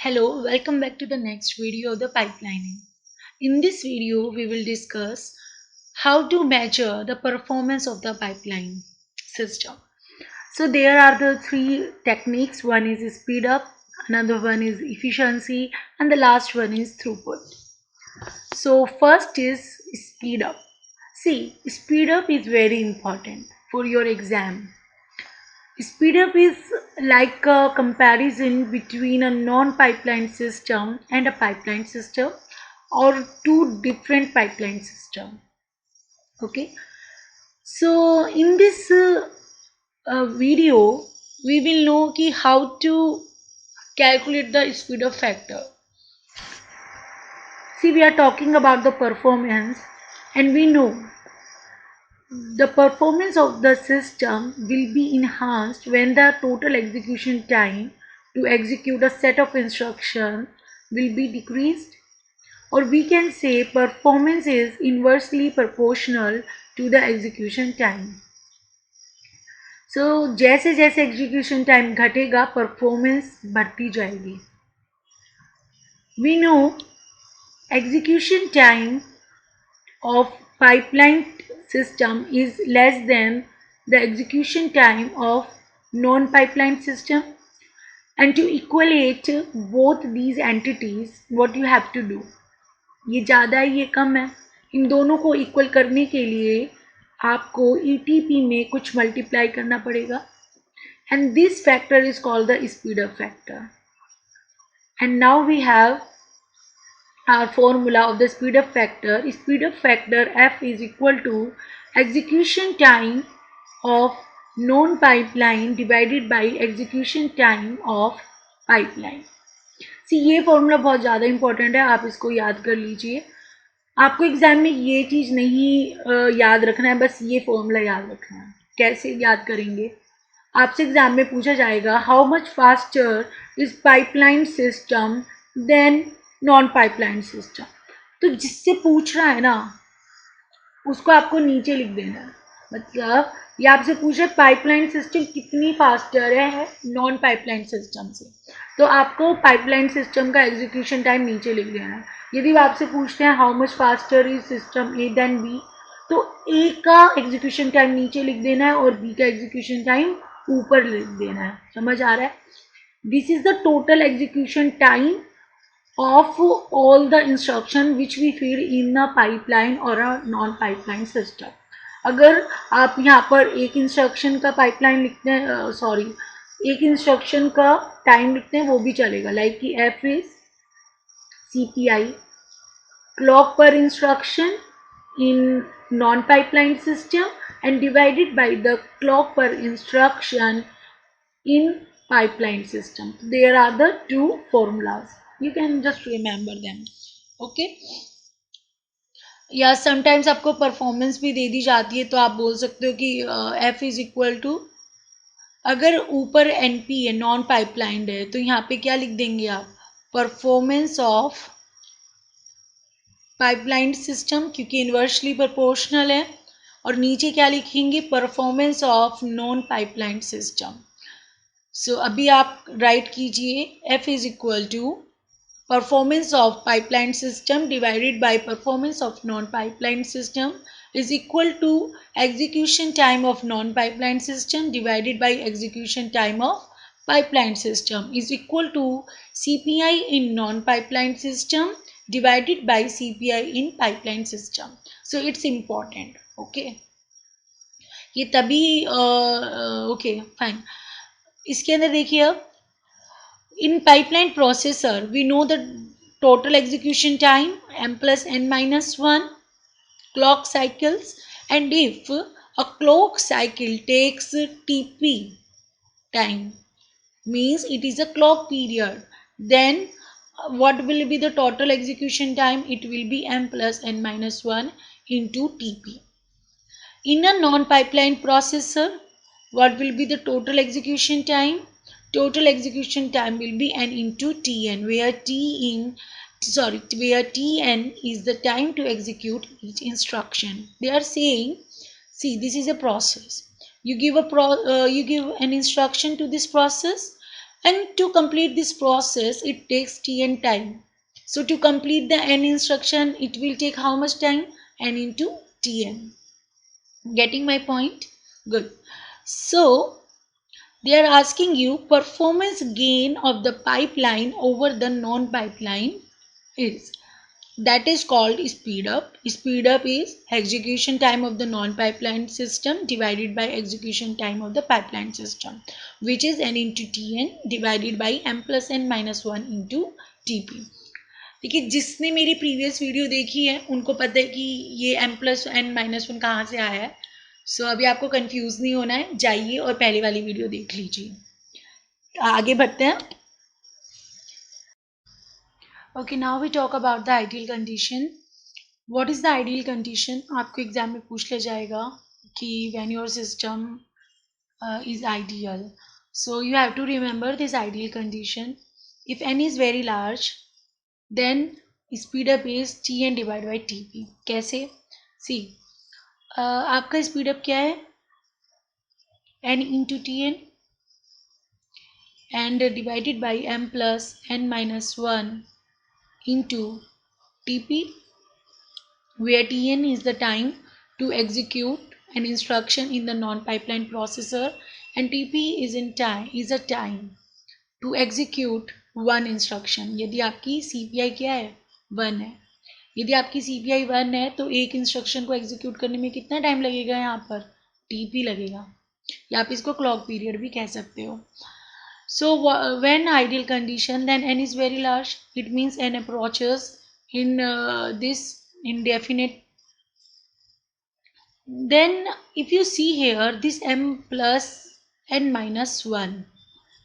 Hello, welcome back to the next video of the pipelining. In this video, we will discuss how to measure the performance of the pipeline system. So there are the three techniques. One is speed up, another one is efficiency, and the last one is throughput. So first is speed up. See, speed up is very important for your exam. Speed up is like a comparison between a non-pipeline system and a pipeline system or two different pipeline system. Okay, so in this video we will know ki how to calculate the speed up factor. See, we are talking about the performance, and we know the performance of the system will be enhanced when the total execution time to execute a set of instructions will be decreased, or we can say performance is inversely proportional to the execution time. So जैसे जैसे execution time घटेगा performance बढ़ती जाएगी. We know execution time of pipeline system is less than the execution time of non-pipeline system, and to equate both these entities what you have to do, ये ज़्यादा है ये कम है, इन दोनों को इक्वल करने के लिए आपको ETP में कुछ मल्टीप्लाई करना पड़ेगा, and this factor is called the speed up factor. And now we have our formula of the speed up factor. Speed up factor F is equal to execution time of non pipeline divided by execution time of pipeline. सी ये formula बहुत ज़्यादा important है, आप इसको याद कर लीजिए. आपको एग्जाम में ये चीज़ नहीं याद रखना है, बस ये फॉर्मूला याद रखना है. कैसे याद करेंगे? आपसे एग्जाम में पूछा जाएगा how much faster is pipeline system than non pipeline system. तो जिससे पूछ रहा है ना उसको आपको नीचे लिख देना है. मतलब ये आपसे पूछ रहा है पाइपलाइन सिस्टम कितनी फास्टर है नॉन पाइपलाइन सिस्टम से, तो आपको पाइपलाइन सिस्टम का एग्जीक्यूशन टाइम नीचे लिख देना है. यदि आपसे पूछते हैं how much faster is system A than B, तो ए का एग्जीक्यूशन टाइम नीचे लिख देना है और बी का एग्जीक्यूशन टाइम ऊपर लिख देना है. समझ आ रहा है? This is the total execution time of all the instruction which we feed in a pipeline or a non pipeline system. अगर आप यहाँ पर एक इंस्ट्रक्शन का पाइपलाइन लिखते हैं, सॉरी एक इंस्ट्रक्शन का टाइम लिखते हैं वो भी चलेगा, लाइक कि एफ इज CPI क्लॉक पर instruction in non-pipeline system and divided by the clock per instruction in pipeline system. There are the two formulas. You can just remember them. Okay. या sometimes आपको performance भी दे दी जाती है तो आप बोल सकते हो कि F इज इक्वल टू, अगर ऊपर NP है नॉन पाइपलाइंड है तो यहाँ पे क्या लिख देंगे आप, परफॉर्मेंस ऑफ पाइपलाइन सिस्टम, क्योंकि इन्वर्सली प्रोपोर्शनल है, और नीचे क्या लिखेंगे, performance of non pipeline system. So अभी आप राइट कीजिए F is equal to performance of pipeline system divided by performance of non-pipeline system is equal to execution time of non-pipeline system divided by execution time of pipeline system is equal to CPI in non-pipeline system divided by CPI in pipeline system. So it's important. Okay, ये तभी okay fine. इसके अंदर देखिए अब in pipeline processor we know the total execution time m plus n minus 1 clock cycles, and if a clock cycle takes TP time means it is a clock period, then what will be the total execution time? It will be m plus n minus 1 into TP. In a non-pipeline processor, what will be the total execution time? Total execution time will be n into Tn, where Tn is the time to execute each instruction. They are saying, see, this is a process. You give an instruction to this process, And to complete this process, it takes Tn time. So to complete the n instruction, it will take how much time? N into Tn. Getting my point? Good. So they are asking you performance gain of the pipeline over the non-pipeline is. That is called speed up. Speed up is execution time of the non-pipeline system divided by execution time of the pipeline system, which is n into Tn divided by m plus n minus 1 into Tp. देखिए जिसने मेरी previous video देखी है उनको पता है कि ये m प्लस n माइनस 1 कहाँ से आया है. सो अभी आपको कंफ्यूज नहीं होना है, जाइए और पहले वाली वीडियो देख लीजिए. आगे बढ़ते हैं. Okay, now we talk about the ideal condition. What is the ideal condition? आपको एग्जाम में पूछ ले जाएगा कि when your system is ideal. So you have to remember this ideal condition. If n is very large, then speed up is Tn divided by Tp. कैसे? See, आपका speed up क्या है? n into Tn and divided by m plus n minus 1 into Tp, where Tn is the time to execute an instruction in the non-pipeline processor and Tp is a time to execute one instruction. यदि आपकी CPI क्या है? 1 है. यदि आपकी CPI 1 है तो एक इंस्ट्रक्शन को एग्जीक्यूट करने में कितना टाइम लगेगा? यहाँ पर TP लगेगा, या आप इसको क्लॉक पीरियड भी कह सकते हो. So when ideal condition, then n is very large, it means n approaches in this indefinite. Then if you see here this m plus n minus 1,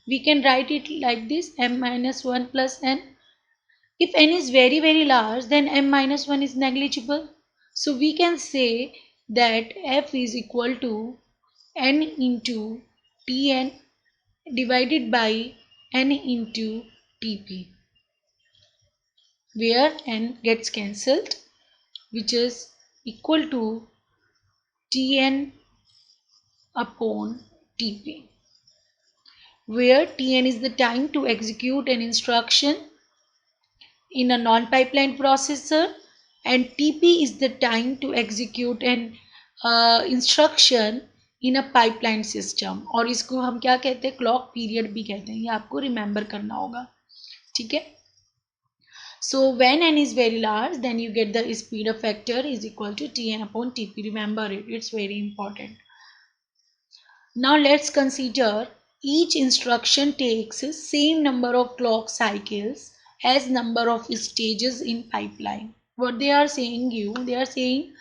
we can write it like this: m minus 1 plus n. If n is very very large, then m minus 1 is negligible. So we can say that f is equal to n into Tn divided by n into Tp, where n gets cancelled, which is equal to Tn upon Tp, where Tn is the time to execute an instruction in a non-pipeline processor and Tp is the time to execute an instruction in a pipeline system. और इसको हम क्या कहते हैं? Clock period भी कहते हैं. ये आपको रिमेंबर करना होगा. ठीक है. So when n is very large, then you get the speed up factor is equal to Tn upon Tp. Remember it, it's very important. Now let's consider each instruction takes same number of clock cycles as number of stages in pipeline. What they are saying they are saying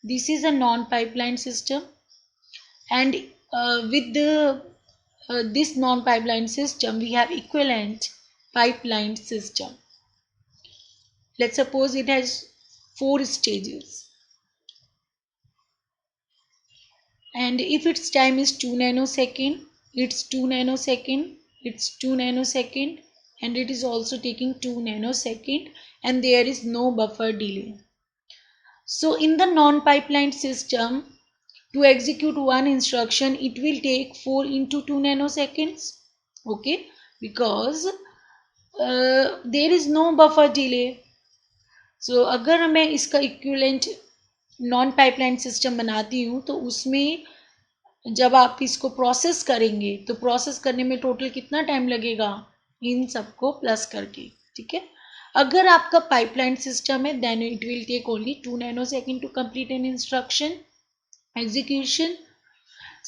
this is a non-pipeline system, and with the this non-pipeline system we have equivalent pipeline system. Let's suppose it has 4 stages, and if its time is 2 nanosecond, it's 2 nanosecond, it's 2 nanosecond, and it is also taking 2 nanosecond, and there is no buffer delay. So in the non-pipeline system, to execute one instruction, it will take 4 into 2 nanoseconds. Okay, because there is no buffer delay. So अगर मैं इसका equivalent non pipeline system बनाती हूँ तो उसमें जब आप इसको प्रोसेस करेंगे तो प्रोसेस करने में टोटल कितना टाइम लगेगा? इन सबको प्लस करके. ठीक है. अगर आपका पाइपलाइन सिस्टम है, then it will take only 2 nanosecond to complete an instruction execution.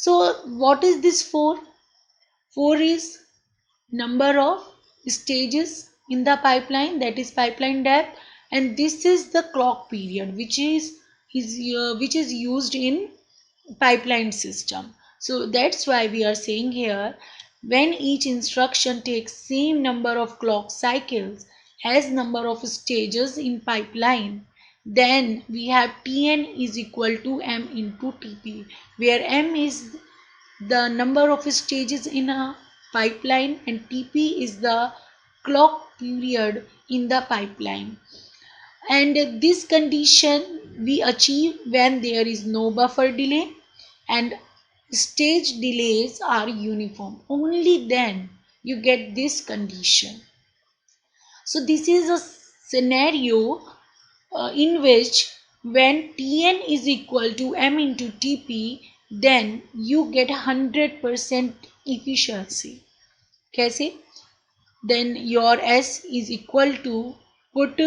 So what is this 4? 4 is number of stages in the pipeline, that is pipeline depth, and this is the clock period which is used in pipeline system. So that's why we are saying here, when each instruction takes same number of clock cycles as number of stages in pipeline, then we have Tn is equal to m into Tp, where m is the number of stages in a pipeline and Tp is the clock period in the pipeline. And this condition we achieve when there is no buffer delay and stage delays are uniform. Only then you get this condition. So this is a scenario in which when Tn is equal to m into Tp, then you get 100% efficiency. कैसे? Then your S is equal to, put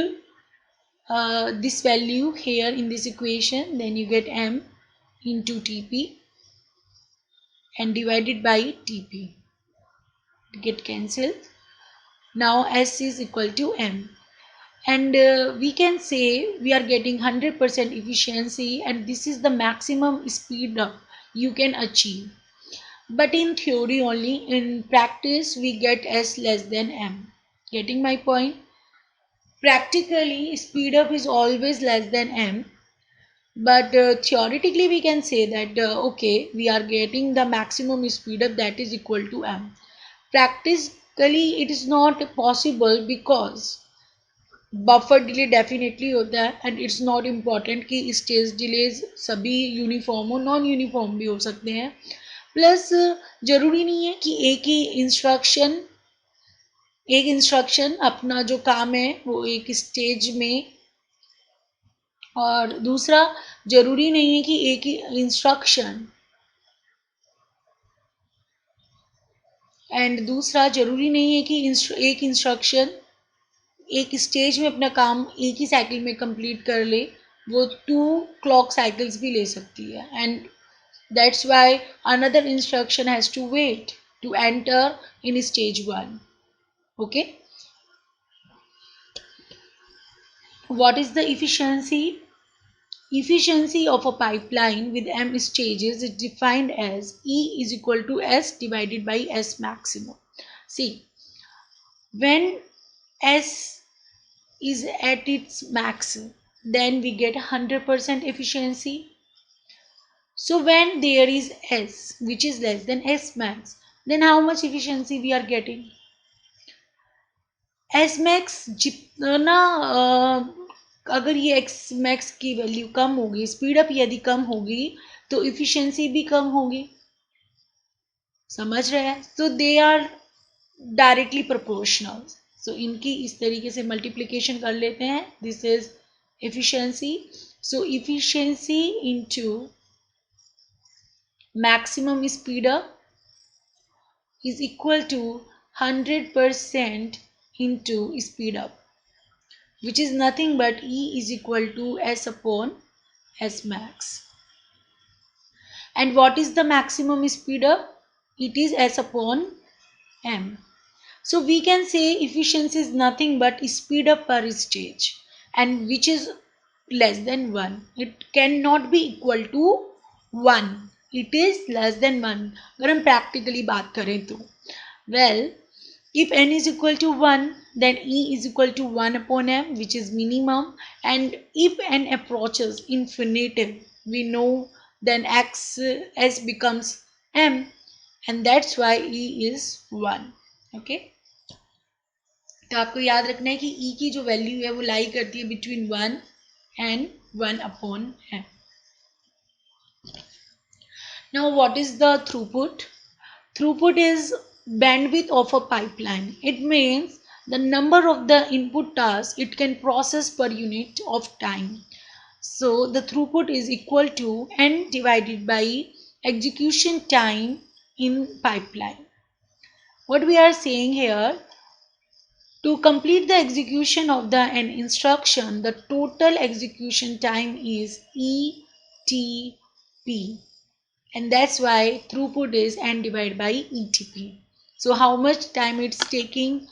this value here in this equation, then you get m into Tp and divided by Tp. Get cancelled. Now S is equal to m. And we can say we are getting 100% efficiency, and this is the maximum speed up you can achieve. But in theory only, in practice we get S less than m. Getting my point? Practically speed up is always less than m, but theoretically we can say that okay, we are getting the maximum speed up that is equal to m. Practically it is not possible because buffer delay definitely होता है, and it's not important कि stage delays सभी uniform हो, non uniform भी हो सकते हैं. Plus जरूरी नहीं है कि एक इंस्ट्रक्शन अपना जो काम है वो एक स्टेज में, और दूसरा जरूरी नहीं है कि एक ही इंस्ट्रक्शन एक इंस्ट्रक्शन एक स्टेज में अपना काम एक ही साइकिल में कंप्लीट कर ले. वो 2 क्लॉक साइकिल्स भी ले सकती है, and that's why another instruction has to wait to enter in stage 1. Okay, what is the efficiency of a pipeline with m stages is defined as E is equal to S divided by S maximum. See, when S is at its max, then we get 100% efficiency. So when there is S which is less than S max, then how much efficiency we are getting? S max जितना अगर ये X max की value कम होगी, speed up यदि कम होगी, तो efficiency भी कम होगी. समझ रहे हैं? सो दे आर डायरेक्टली प्रोपोर्शनल. सो इनकी इस तरीके से मल्टीप्लिकेशन कर लेते हैं. This is efficiency. So efficiency into maximum speed up is equal to 100% into speed up, which is nothing but E is equal to S upon S max. And what is the maximum speed up? It is S upon M. So we can say efficiency is nothing but speed up per stage, and which is less than 1. It cannot be equal to 1. It is less than 1. अगर हम practically बात करें तो, well, if n is equal to 1, then E is equal to 1 upon m, which is minimum. And if n approaches infinitive, we know then S becomes m, and that's why E is 1. Okay. तो आपको याद रखना है कि E की जो value है वो लाई करती है between 1 and 1 upon m. Now what is the throughput? Throughput is bandwidth of a pipeline. It means the number of the input tasks it can process per unit of time. So the throughput is equal to n divided by execution time in pipeline. What we are saying here, to complete the execution of an instruction, the total execution time is ETP, and that's why throughput is n divided by ETP. So how much time it's taking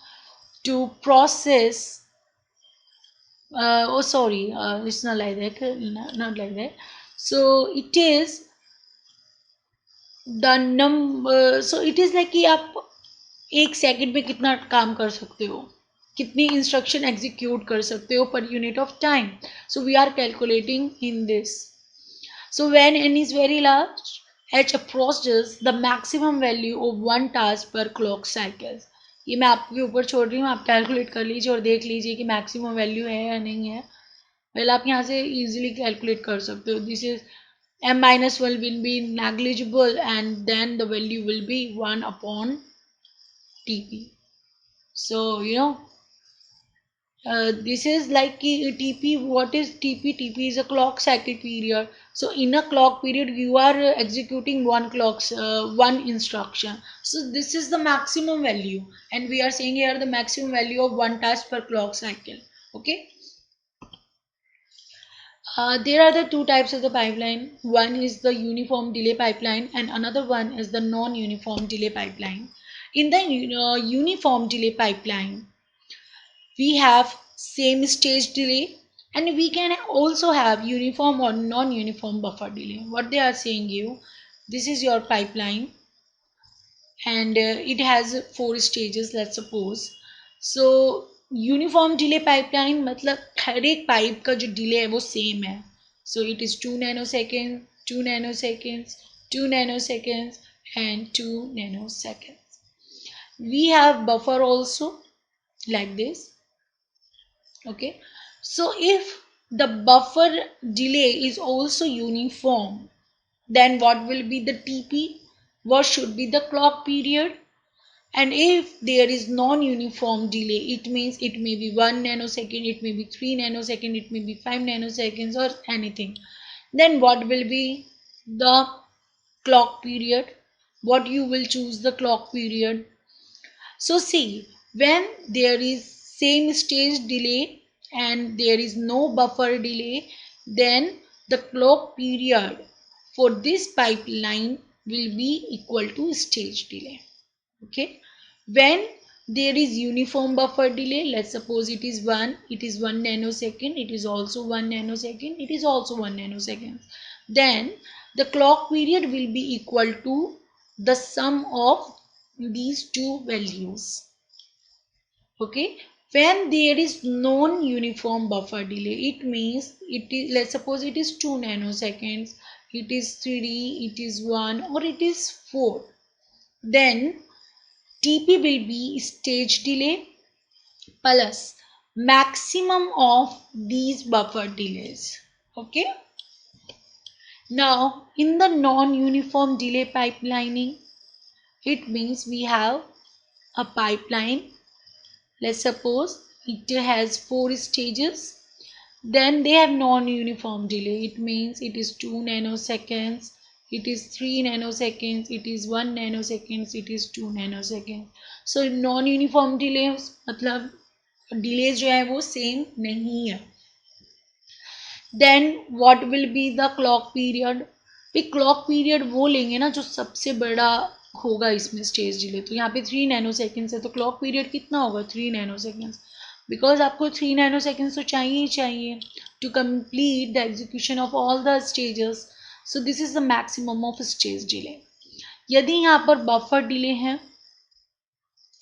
to process? It's not like that. Not like that. So it is the number. So it is like कि आप एक second में कितना काम कर सकते हो, कितनी इंस्ट्रक्शन एग्जीक्यूट कर सकते हो per unit of time. So we are calculating in this. So when n is very large, h approaches the maximum value of one task per clock cycles. ये मैं आपके ऊपर छोड़ रही हूँ, आप कैलकुलेट कर लीजिए और देख लीजिए कि मैक्सिमम वैल्यू है या नहीं है. वेल आप यहाँ से इजीली कैलकुलेट कर सकते हो. This is m-1 will be negligible, and then the value will be 1 upon TP. So this is like TP. What is TP? TP is a clock cycle period. So in a clock period, you are executing one instruction. So this is the maximum value, and we are saying here the maximum value of one task per clock cycle. Okay. There are the two types of the pipeline. One is the uniform delay pipeline, and another one is the non-uniform delay pipeline. In the uniform delay pipeline, we have same stage delay, and we can also have uniform or non-uniform buffer delay. What they are saying you, this is your pipeline, and it has 4 stages, let's suppose. So uniform delay pipeline मतलब हर एक pipe का जो delay है वो same है. So it is 2 nanosecond, 2 nanoseconds, 2 nanoseconds and 2 nanoseconds. We have buffer also like this. Okay, so if the buffer delay is also uniform, then what will be the TP? What should be the clock period? And if there is non-uniform delay, it means it may be 1 nanosecond, it may be 3 nanosecond, it may be 5 nanoseconds or anything. Then what will be the clock period? What you will choose the clock period? So see, when there is same stage delay and there is no buffer delay, then the clock period for this pipeline will be equal to stage delay. Okay, when there is uniform buffer delay, let's suppose it is 1 nanosecond, it is also 1 nanosecond, it is also 1 nanosecond, then the clock period will be equal to the sum of these two values. Okay, when there is non-uniform buffer delay, it means it is, let's suppose it is 2 nanoseconds, it is 3, it is 1, or it is 4, then TP will be stage delay plus maximum of these buffer delays. Okay. Now in the non-uniform delay pipelining, it means we have a pipeline. Let's suppose it has 4 stages. Then they have non-uniform delay. It means it is 2 nanoseconds, it is 3 nanoseconds, it is 1 nanoseconds, it is 2 nanoseconds. So non-uniform delays मतलब delays जो है वो same नहीं है. Then what will be the clock period? भी clock period वो लेंगे ना जो सबसे बड़ा होगा इसमें स्टेज डिले. तो यहाँ पे 3 नैनोसेकेंड्स है, तो क्लॉक पीरियड कितना होगा? 3 नैनोसेकेंड्स, बिकॉज आपको 3 नैनोसेकेंड्स तो चाहिए ही चाहिए to complete the execution of all the stages. So this is the maximum of stage delay. यदि यहाँ पर बफर डिले है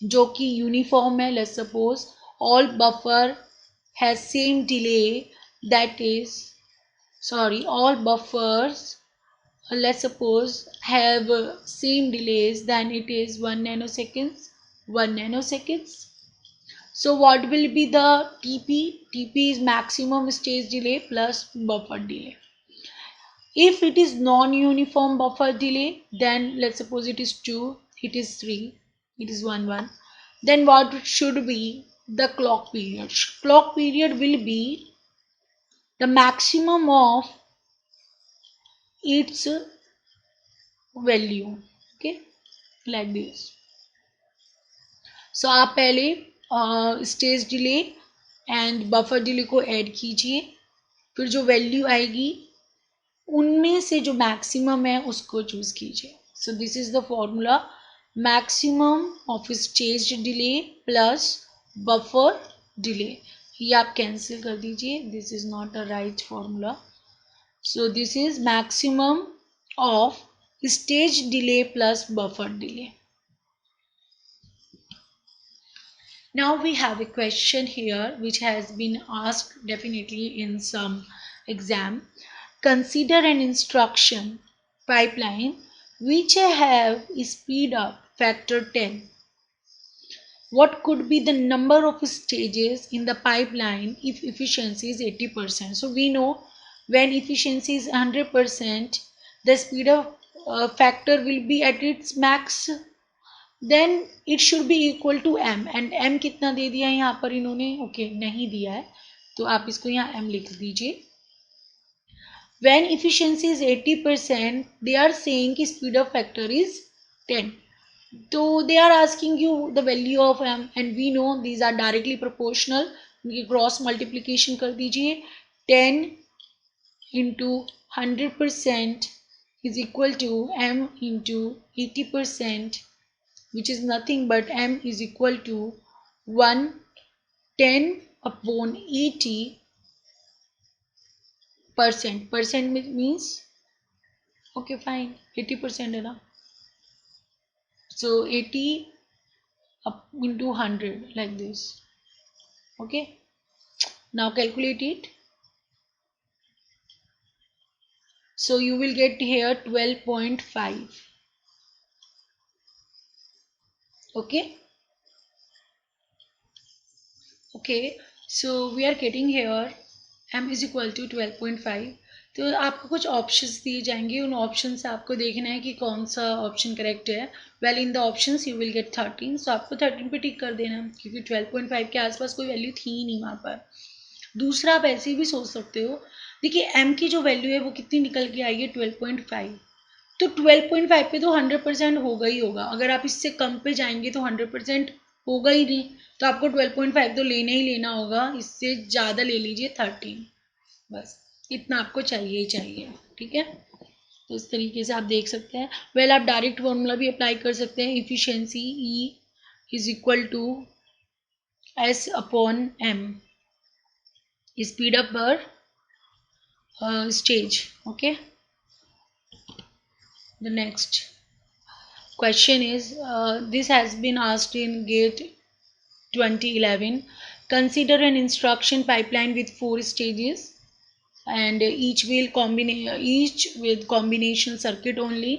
जो कि यूनिफॉर्म है, let's suppose all buffer has same delay, that is all buffers, let's suppose have same delays, then it is 1 nanoseconds, 1 nanoseconds. So what will be the TP? TP is maximum stage delay plus buffer delay. If it is non-uniform buffer delay, then let's suppose it is 2, it is 3, it is 1 1. Then what should be the clock period? Clock period will be the maximum of its value. Okay, like this. So आप पहले stage delay and buffer delay को add कीजिए, फिर जो value आएगी उनमें से जो मैक्सिमम है उसको चूज कीजिए. सो this is the formula, maximum of stage delay plus buffer delay. ये आप कैंसिल कर दीजिए, this is not a right formula. So this is maximum of stage delay plus buffer delay. Now we have a question here which has been asked definitely in some exam. Consider an instruction pipeline which have a speed up factor 10. What could be the number of stages in the pipeline if efficiency is 80%? So we know when efficiency is 100%, the speed up factor will be at its max. Then it should be equal to m, and m कितना दे दिया है यहाँ पर इन्होंने, okay नहीं दिया है, तो आप इसको यहाँ m लिख दीजिए. When efficiency is 80%, they are saying कि speed up factor is 10. So they are asking you the value of m, and we know these are directly proportional. उनकी क्रॉस मल्टीप्लीकेशन कर दीजिए. 10 into 100% is equal to m into 80%, which is nothing but m is equal to 110 upon 80%. Percent means okay fine 80% है ना, so 80 up into 100 like this. Okay, now calculate it. So you will get here 12.5. Okay, okay, so we are getting here m is equal to 12.5. तो आपको कुछ options दिए जाएंगे, उन option से आपको देखना है कि कौन सा ऑप्शन करेक्ट है. Well in the options you will get 13, सो आपको 13 पे टिक कर देना, क्योंकि 12.5 के आसपास कोई वैल्यू थी ही नहीं वहाँ पर. दूसरा आप ऐसे भी सोच सकते हो, देखिए m की जो वैल्यू है वो कितनी निकल के आई है 12.5, तो 12.5 पे तो 100% होगा ही होगा. अगर आप इससे कम पे जाएंगे तो 100% होगा ही नहीं, तो आपको 12.5 तो लेना ही लेना होगा. इससे ज़्यादा ले लीजिए 13, बस इतना आपको चाहिए ही चाहिए. ठीक है, तो इस तरीके से आप देख सकते हैं. वेल आप डायरेक्ट फॉर्मूला भी अप्लाई कर सकते हैं. Efficiency E is equal to S upon M, speed up per stage. Okay, the next question is this has been asked in GATE 2011. Consider an instruction pipeline with 4 stages, and each with combination circuit only,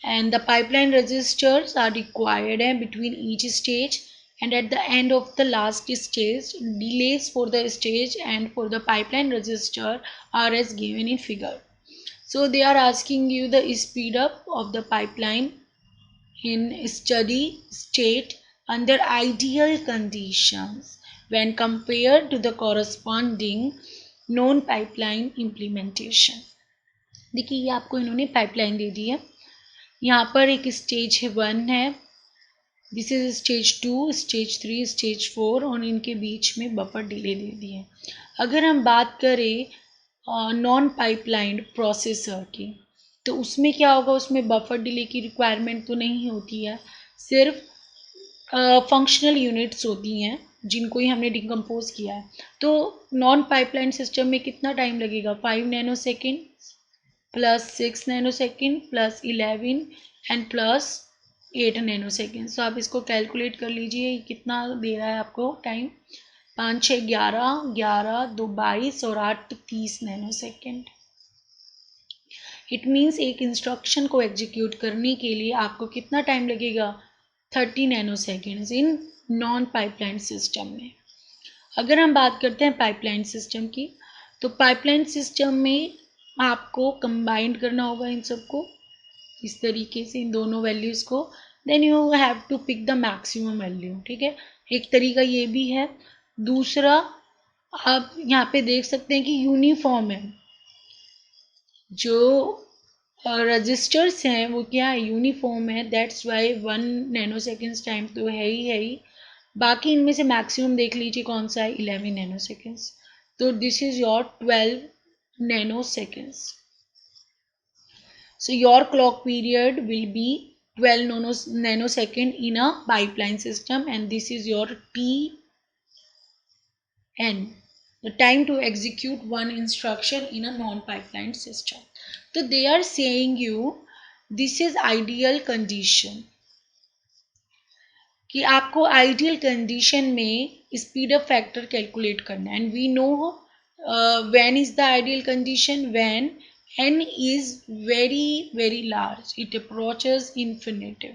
and the pipeline registers are required between each stage, and at the end of the last stage delays for the stage and for the pipeline register are as given in figure. So they are asking you the speed up of the pipeline in steady state under ideal conditions when compared to the corresponding known pipeline implementation. देखिए ये आपको इन्होंने pipeline दे दी है. यहाँ पर एक stage 1 है, this is stage 2, stage 3, stage 4, और इनके बीच में बफर डिले दे दी है. अगर हम बात करें नॉन पाइपलाइन प्रोसेसर की, तो उसमें क्या होगा, उसमें बफर डिले की रिक्वायरमेंट तो नहीं होती है, सिर्फ फंक्शनल यूनिट्स होती हैं जिनको ही हमने डिकम्पोज किया है. तो नॉन पाइपलाइन सिस्टम में कितना टाइम लगेगा, 5 nanosecond plus 6 nanosecond plus 11 and plus 8 nanosecond. So आप इसको कैलकुलेट कर लीजिए कितना दे रहा है आपको टाइम. 5 6 11, 11 2 22 और 8 30 नैनो सेकेंड. इट मीन्स एक इंस्ट्रक्शन को एग्जीक्यूट करने के लिए आपको कितना टाइम लगेगा, 30 nano seconds in non pipeline system में. अगर हम बात करते हैं पाइपलाइन सिस्टम की, तो पाइपलाइन सिस्टम में आपको कंबाइंड करना होगा इन सबको इस तरीके से, इन दोनों वैल्यूज़ को. Then you have to pick the maximum value. ठीक है, एक तरीका ये भी है. दूसरा आप यहाँ पे देख सकते हैं कि यूनिफॉर्म है, जो रजिस्टर्स हैं वो क्या है, यूनिफॉर्म है. That's why 1 nano seconds time तो है ही. बाकी इनमें से मैक्सिमम देख लीजिए कौन सा है, 11 नैनो सेकेंड्स. तो this is your 12 nano seconds. So your clock period will be 12 nanosecond in a pipeline system, and this is your TN, the time to execute one instruction in a non-pipeline system. So they are saying you this is ideal condition, कि आपको ideal condition में speed up factor calculate करना है. And we know when is the ideal condition, when n is very large, it approaches infinitive,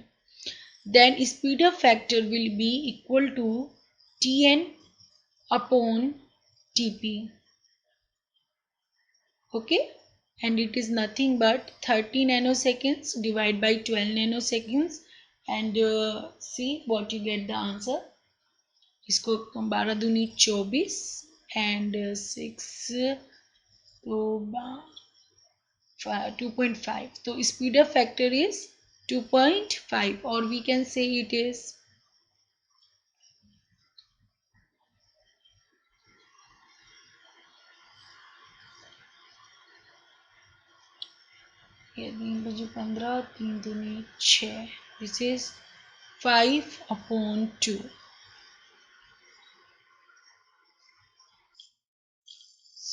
then speed up factor will be equal to Tn upon Tp. Okay, and it is nothing but 30 nanoseconds divided by 12 nanoseconds, and see what you get the answer. इसको 12 दूनी 24 and 6 तो 2.5, तो speed up factor is 2.5 or we can say it is ये 3 बजे 15 3 दूनी 6, this is 5/2.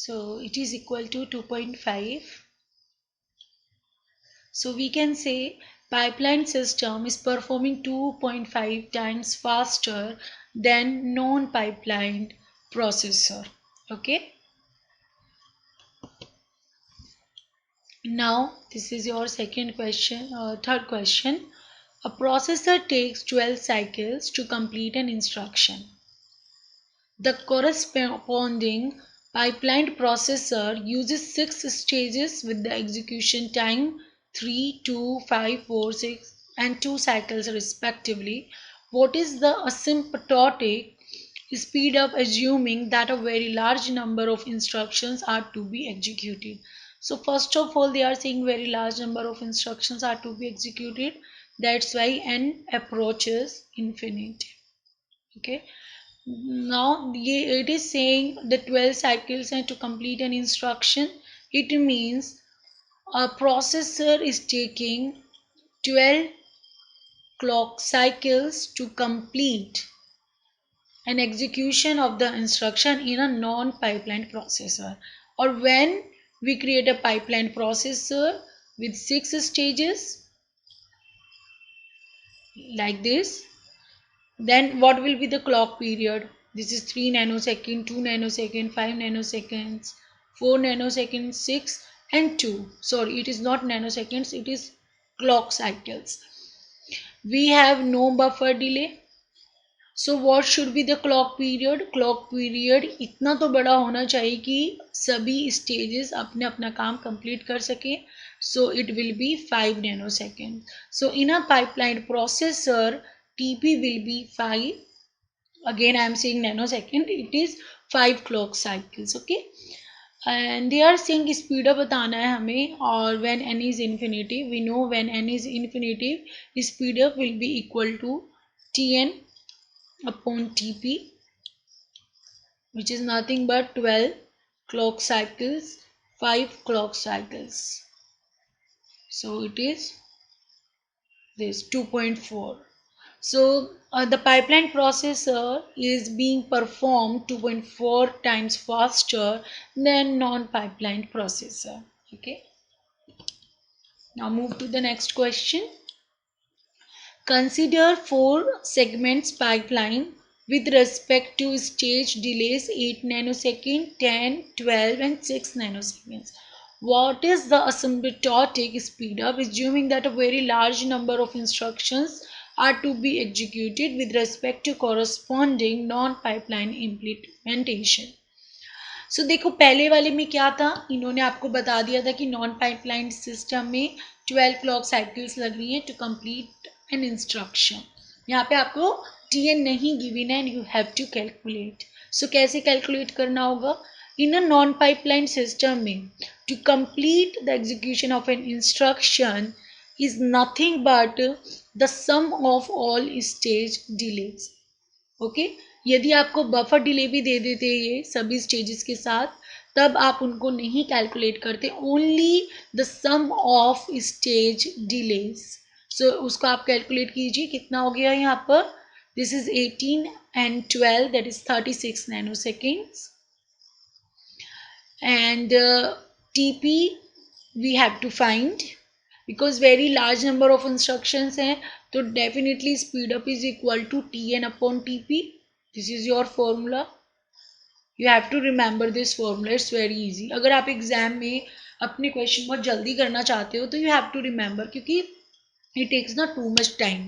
So it is equal to 2.5. So we can say pipeline system is performing 2.5 times faster than non-pipeline processor. Okay. Now this is your second question, third question. A processor takes 12 cycles to complete an instruction. The corresponding pipeline processor uses 6 stages with the execution time 3, 2, 5, 4, 6 and 2 cycles respectively. What is the asymptotic speed up assuming that a very large number of instructions are to be executed? So first of all, they are saying very large number of instructions are to be executed. That's why n approaches infinity. Okay. Now it is saying the 12 cycles and to complete an instruction. It means a processor is taking 12 clock cycles to complete an execution of the instruction in a non-pipeline processor. Or when we create a pipeline processor with 6 stages like this, then what will be the clock period? This is 3 nanosecond, 2 nanosecond, 5 nanoseconds, 4 nanoseconds, 6 and 2. Sorry, it is not nanoseconds, it is clock cycles. We have no buffer delay. So what should be the clock period? Clock period इतना तो बड़ा होना चाहिए कि सभी stages अपने अपना काम complete कर सके. So it will be 5 nanoseconds. So in a pipeline processor, TP will be 5. Again I am saying nanosecond. It is 5 clock cycles. Okay. And they are saying speed up बताना है हमें, और when n is infinitive, we know when n is infinitive, speed up will be equal to Tn upon Tp, which is nothing but 12 clock cycles, 5 clock cycles. So it is this 2.4. So the pipeline processor is being performed 2.4 times faster than non-pipeline processor. Okay. Now move to the next question. Consider 4 segments pipeline with respect to stage delays 8 nanosecond, 10, 12 and 6 nanoseconds. What is the asymptotic speed up assuming that a very large number of instructions are to be executed with respect to corresponding non-pipeline implementation? सो देखो पहले वाले में क्या था, इन्होंने आपको बता दिया था कि नॉन पाइपलाइन सिस्टम में 12 क्लॉक साइकिल्स लग रही हैं टू कंप्लीट एन इंस्ट्रक्शन. यहाँ पे आपको टीएन नहीं गिवन है and you have to calculate. So कैसे कैलकुलेट करना होगा? In a non pipeline system में to complete the execution of an instruction is nothing but the sum of all stage delays. Okay. यदि आपको buffer delay भी दे देते ये सभी स्टेजेस के साथ, तब आप उनको नहीं कैलकुलेट करते, only the sum of stage delays. So उसको आप कैलकुलेट कीजिए कितना हो गया यहाँ पर. This is 18 and 12, that is 36 nanoseconds. And TP we have to find because very large number of instructions हैं, तो definitely speed up is equal to Tn upon Tp. This is your formula. You have to remember this formula. It's very easy. अगर आप exam में अपने question बहुत जल्दी करना चाहते हो तो you have to remember, क्योंकि it takes not too much time.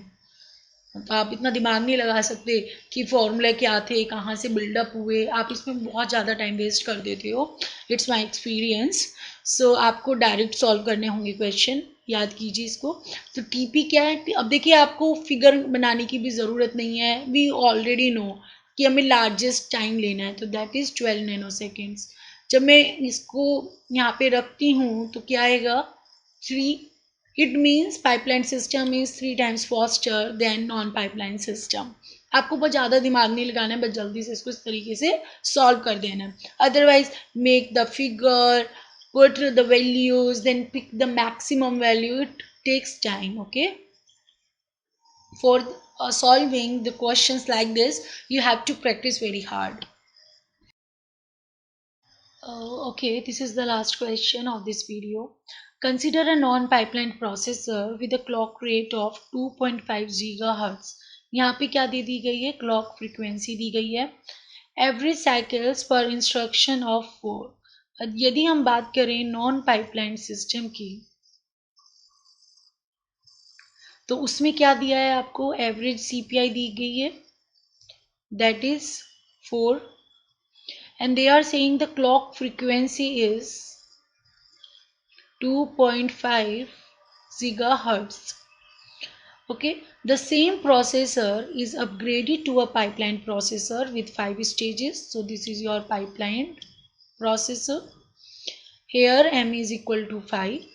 तो आप इतना दिमाग नहीं लगा सकते कि फॉर्मूला क्या थे, कहाँ से बिल्डअप हुए, आप इसमें बहुत ज़्यादा टाइम वेस्ट कर देते हो. It's my experience. सो आपको डायरेक्ट सॉल्व करने होंगे क्वेश्चन. याद कीजिए इसको। तो टीपी क्या है, अब देखिए आपको फिगर बनाने की भी ज़रूरत नहीं है, वी ऑलरेडी नो कि हमें लार्जेस्ट टाइम लेना है, तो दैट इज़ 12 नैनो सेकेंड्स। जब मैं इसको यहाँ पे रखती हूँ तो क्या आएगा 3, it means pipeline system is 3 times faster than non pipeline system. आपको बहुत ज़्यादा दिमाग नहीं लगाना है, बस जल्दी से इसको इस तरीके से सॉल्व कर देना है। Otherwise make the figure, put the values, then pick the maximum value, it takes time. Okay, for solving the questions like this you have to practice very hard. Okay, this is the last question of this video. Consider a non-pipeline processor with a clock rate of 2.5 GHz. यहाँ पे क्या दे दी गई है, clock frequency दी गई है, average cycles पर instruction of 4। यदि हम बात करें नॉन पाइपलाइन सिस्टम की, तो उसमें क्या दिया है आपको, एवरेज सीपीआई दी गई है, that is 4, and they are saying the clock frequency is 2.5 gigahertz. Okay, the same processor is upgraded to a pipeline processor with 5 stages. So this is your pipeline processor. Here m is equal to 5,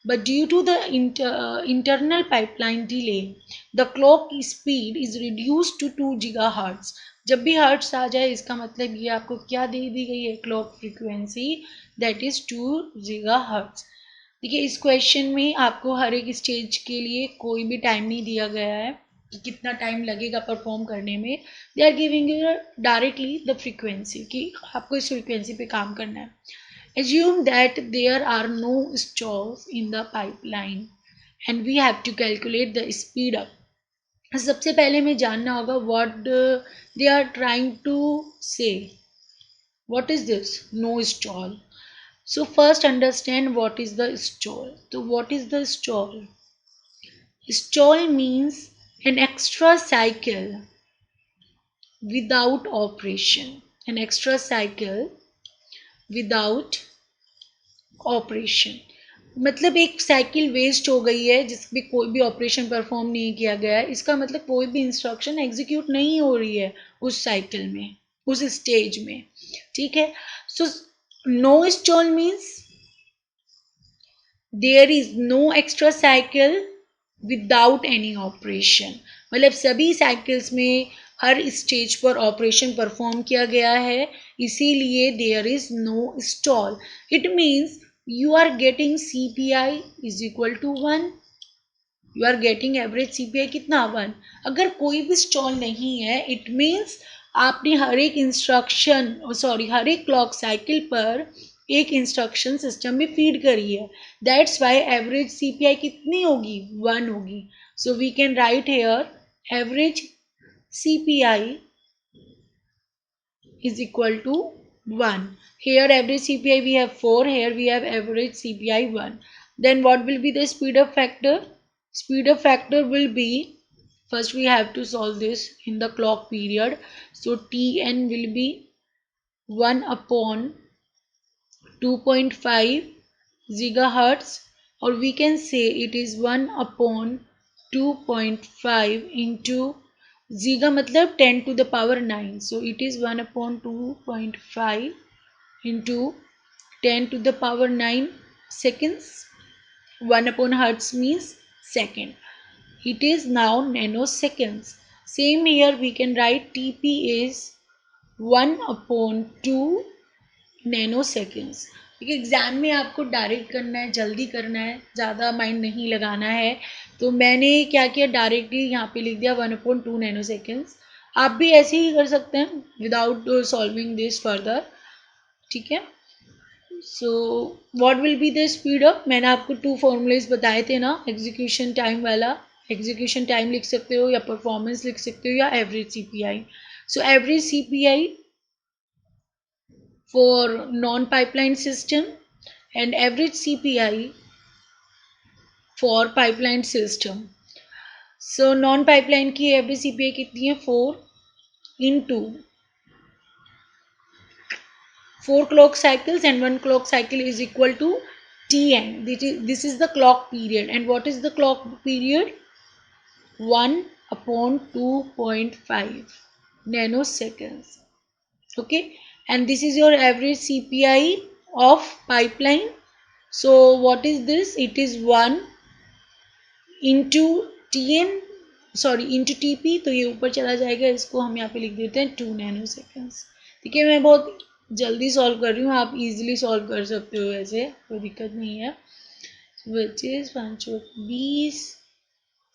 but due to the internal pipeline delay, the clock speed is reduced to 2 gigahertz. जब भी hertz आ जाए इसका मतलब ये आपको क्या दे दी गई है, clock frequency, that is 2 GHz। देखिए इस क्वेश्चन में आपको हर एक स्टेज के लिए कोई भी टाइम नहीं दिया गया है कि कितना टाइम लगेगा परफॉर्म करने में, they are giving you directly the frequency कि आपको इस फ्रीक्वेंसी पे काम करना है। Assume that there are no stalls in the pipeline and we have to calculate the speed up. सबसे पहले हमें जानना होगा what they are trying to say. What is this? No stall. So first understand what is the stall. So what is the stall? Stall means an extra cycle without operation. An extra cycle without operation, मतलब एक cycle waste हो गई है जिसमें कोई भी operation perform नहीं किया गया है, इसका मतलब कोई भी इंस्ट्रक्शन एग्जीक्यूट नहीं हो रही है उस साइकिल में, उस स्टेज में। ठीक है, so no stall means there is no extra cycle without any operation, मतलब सभी साइकिल्स में हर स्टेज पर ऑपरेशन परफॉर्म किया गया है, इसीलिए there is no stall. It means you are getting CPI is equal to 1, you are getting average CPI कितना 1। अगर कोई भी स्टॉल नहीं है इट मीन्स आपने हर एक इंस्ट्रक्शन हर एक क्लॉक साइकिल पर एक इंस्ट्रक्शन सिस्टम में फीड करी है, दैट्स वाई एवरेज CPI कितनी होगी 1 होगी। So we can write here average CPI is equal to 1. Here average CPI we have 4, here we have average CPI 1. Then what will be the speed up factor? Speed up factor will be, first we have to solve this in the clock period. So Tn will be 1 upon 2.5 gigahertz, or we can say it is 1 upon 2.5 into giga मतलब 10 to the power 9, so it is 1 upon 2.5 into 10 to the power 9 seconds. 1 upon hertz means second, it is now nanoseconds. Same here we can write TP is 1 upon 2 nanoseconds, क्योंकि exam में आपको direct करना है, जल्दी करना है, ज़्यादा mind नहीं लगाना है, तो मैंने क्या किया डायरेक्टली यहाँ पे लिख दिया 1/2 नैनोसेकेंड्स। आप भी ऐसे ही कर सकते हैं विदाउट सॉल्विंग दिस फर्दर। ठीक है, so what will be the speed up, मैंने आपको 2 फॉर्मूलेज बताए थे ना, एग्जीक्यूशन टाइम वाला, एग्जीक्यूशन टाइम लिख सकते हो या परफॉर्मेंस लिख सकते हो या average CPI। So average CPI for non-pipeline system and average CPI for pipeline system. So non-pipeline की average CPI कितनी है 4 into 4 clock cycles and 1 clock cycle is equal to Tn. This is the clock period. And what is the clock period? 1 upon 2.5 nanoseconds. Okay, and this is your average CPI of pipeline. So what is this? It is 1 into Tn, sorry into TP, तो ये ऊपर चला जाएगा, इसको हम यहाँ पे लिख देते हैं 2 नैनो सेकेंड्स। ठीक है, मैं बहुत जल्दी सॉल्व कर रही हूँ, आप इजीली सॉल्व कर सकते हो, वैसे कोई दिक्कत नहीं है। Which is 520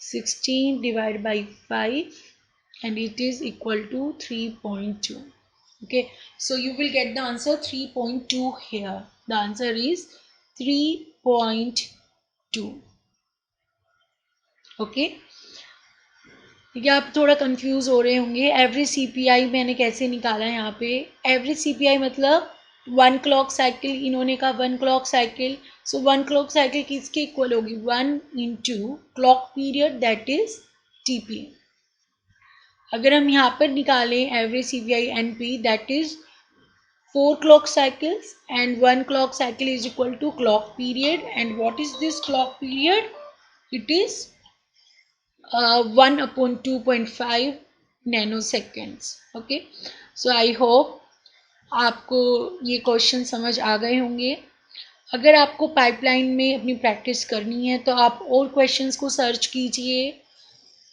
16 divided by 5 and it is equal to 3.2. Okay, so you will get the answer 3.2 here. The answer is 3.2. Okay, ठीक है, आप थोड़ा कंफ्यूज हो रहे होंगे एवरेज सीपीआई मैंने कैसे निकाला है। यहाँ पे एवरेज सीपीआई मतलब 1 क्लॉक साइकिल, इन्होंने कहा 1 क्लॉक साइकिल, सो 1 क्लॉक साइकिल किसके इक्वल होगी? 1 into clock period, that is TP. अगर हम यहाँ पर निकालें average CPI NP, that is 4 clock cycles and 1 clock cycle is equal to clock period. And what is this clock period? It is 1 upon 2.5 nanoseconds. Okay, so I hope आपको ये question समझ आ गए होंगे। अगर आपको पाइपलाइन में अपनी practice करनी है तो आप और क्वेश्चंस को सर्च कीजिए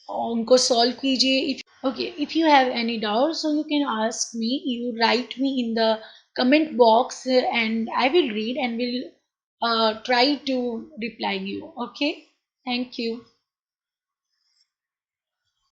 और उनको सॉल्व कीजिए। Okay, if you have any doubts, so you can ask me, you write me in the comment box and I will read and will try to reply you. Okay, thank you.